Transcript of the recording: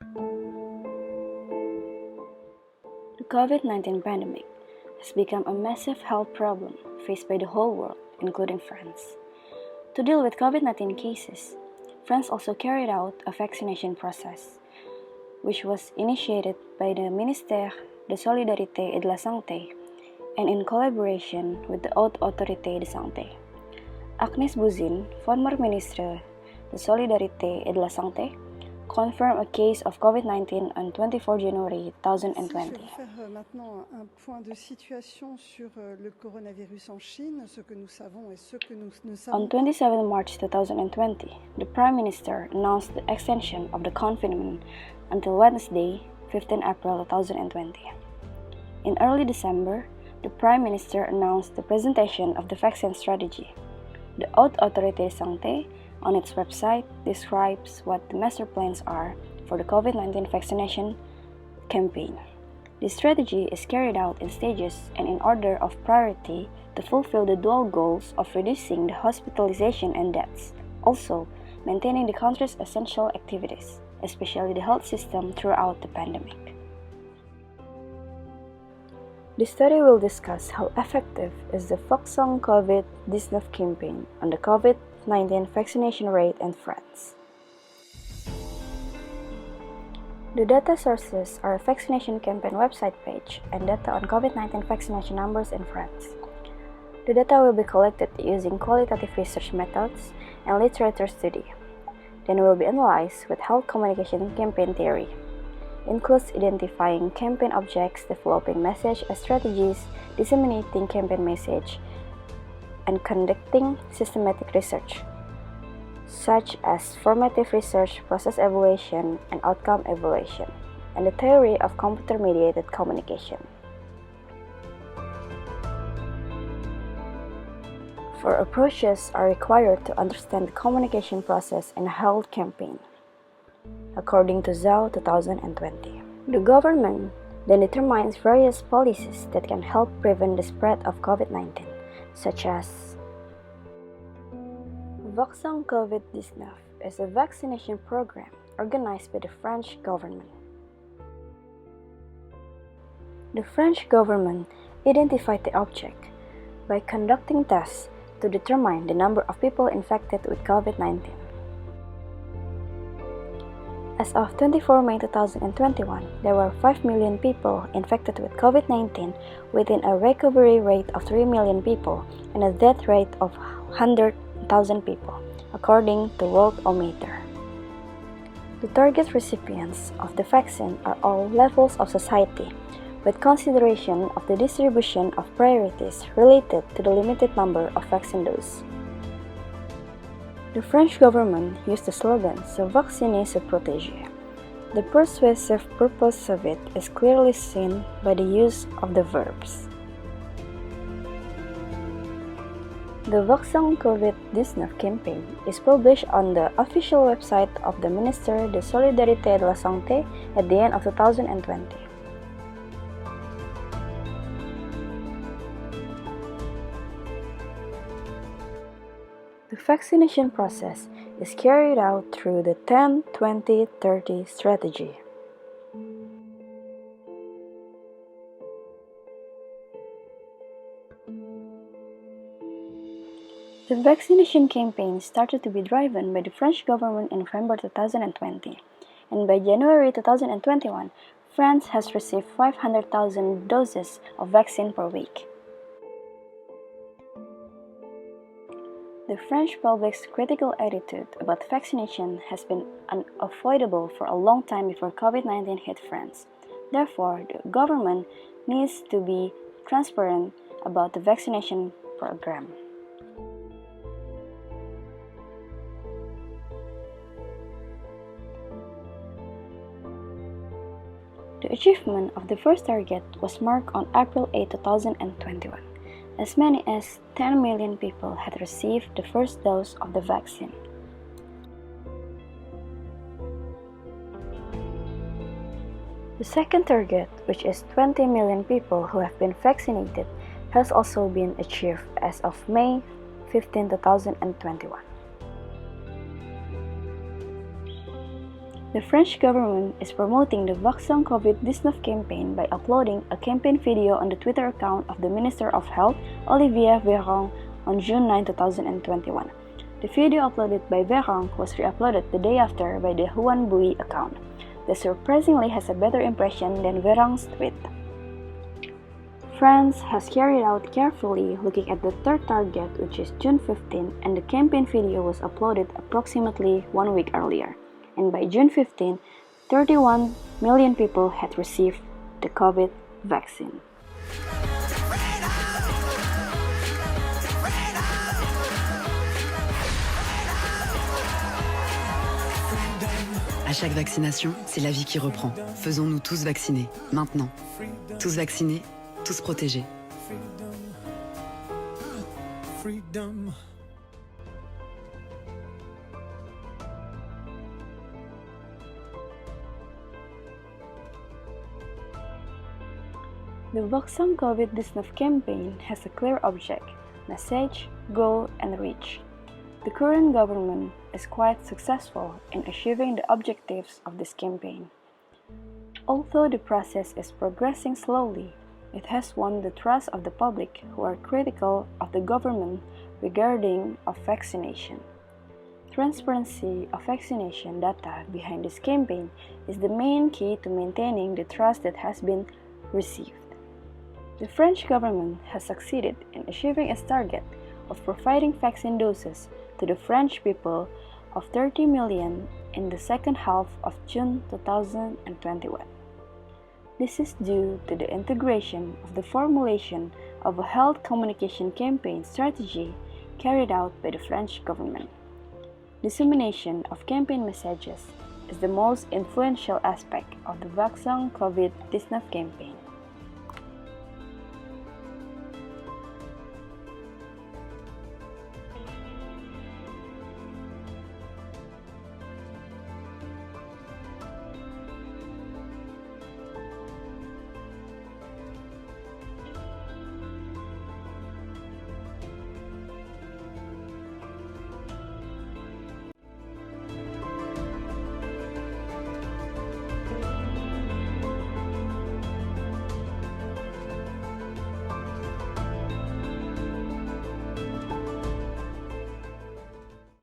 The COVID-19 pandemic has become a massive health problem faced by the whole world, including France. To deal with COVID-19 cases, France also carried out a vaccination process, which was initiated by the Ministère de Solidarités et de Santé and in collaboration with the Haute Autorité de Santé. Agnès Buzyn, former Ministre de Solidarités et de Santé, confirmed a case of COVID-19 on 24 January 2020. Je vais faire maintenant un point de situation sur le coronavirus en Chine, ce que nous savons et ce que nous ne savons. On 27 March 2020, the Prime Minister announced the extension of the confinement until Wednesday, 15 April 2020. In early December, the Prime Minister announced the presentation of the vaccine strategy. The Haute Autorité de Santé on its website describes what the master plans are for the COVID-19 vaccination campaign. This strategy is carried out in stages and in order of priority to fulfill the dual goals of reducing the hospitalization and deaths, also maintaining the country's essential activities, especially the health system throughout the pandemic. This study will discuss how effective is the Vaccin COVID-19 campaign on the COVID-19 vaccination rate in France. The data sources are a vaccination campaign website page and data on COVID-19 vaccination numbers in France. The data will be collected using qualitative research methods and literature study, then will be analyzed with health communication campaign theory. Includes identifying campaign objects, developing message strategies, disseminating campaign message, and conducting systematic research, such as formative research, process evaluation, and outcome evaluation, and the theory of computer-mediated communication. Four approaches are required to understand the communication process in a health campaign, according to Zhao 2020. The government then determines various policies that can help prevent the spread of COVID-19, such as Vaccin COVID-19 is a vaccination program organized by the French government. The French government identified the object by conducting tests to determine the number of people infected with COVID-19. As of 24 May 2021, there were 5 million people infected with COVID-19 within a recovery rate of 3 million people and a death rate of 100,000 people, according to Worldometer. The target recipients of the vaccine are all levels of society, with consideration of the distribution of priorities related to the limited number of vaccine doses. The French government used the slogan "Se vacciner, se protéger." The persuasive purpose of it is clearly seen by the use of the verbs. The Vaccin COVID-19 campaign is published on the official website of the Ministère de Solidarités et de Santé at the end of 2020. The vaccination process is carried out through the 10-20-30 strategy. The vaccination campaign started to be driven by the French government in November 2020, and by January 2021, France has received 500,000 doses of vaccine per week. The French public's critical attitude about vaccination has been unavoidable for a long time before COVID-19 hit France. Therefore, the government needs to be transparent about the vaccination program. The achievement of the first target was marked on April 8, 2021. As many as 10 million people had received the first dose of the vaccine. The second target, which is 20 million people who have been vaccinated, has also been achieved as of May 15, 2021. The French government is promoting the Vaccin COVID-19 campaign by uploading a campaign video on the Twitter account of the Minister of Health, Olivier Véran, on June 9, 2021. The video uploaded by Véran was re-uploaded the day after by the Huan Bui account, that surprisingly has a better impression than Véran's tweet. France has carried out carefully looking at the third target, which is June 15, and the campaign video was uploaded approximately 1 week earlier. And by June 15, 31 million people had received the COVID vaccine. À chaque vaccination, c'est la vie qui reprend. Faisons-nous tous vacciner, maintenant. Tous vaccinés, tous protégés. Freedom. The Vaccin COVID-19 campaign has a clear object, message, goal, and reach. The current government is quite successful in achieving the objectives of this campaign. Although the process is progressing slowly, it has won the trust of the public who are critical of the government regarding vaccination. Transparency of vaccination data behind this campaign is the main key to maintaining the trust that has been received. The French government has succeeded in achieving its target of providing vaccine doses to the French people of 30 million in the second half of June 2021. This is due to the integration of the formulation of a health communication campaign strategy carried out by the French government. Dissemination of campaign messages is the most influential aspect of the Vaccin COVID-19 campaign.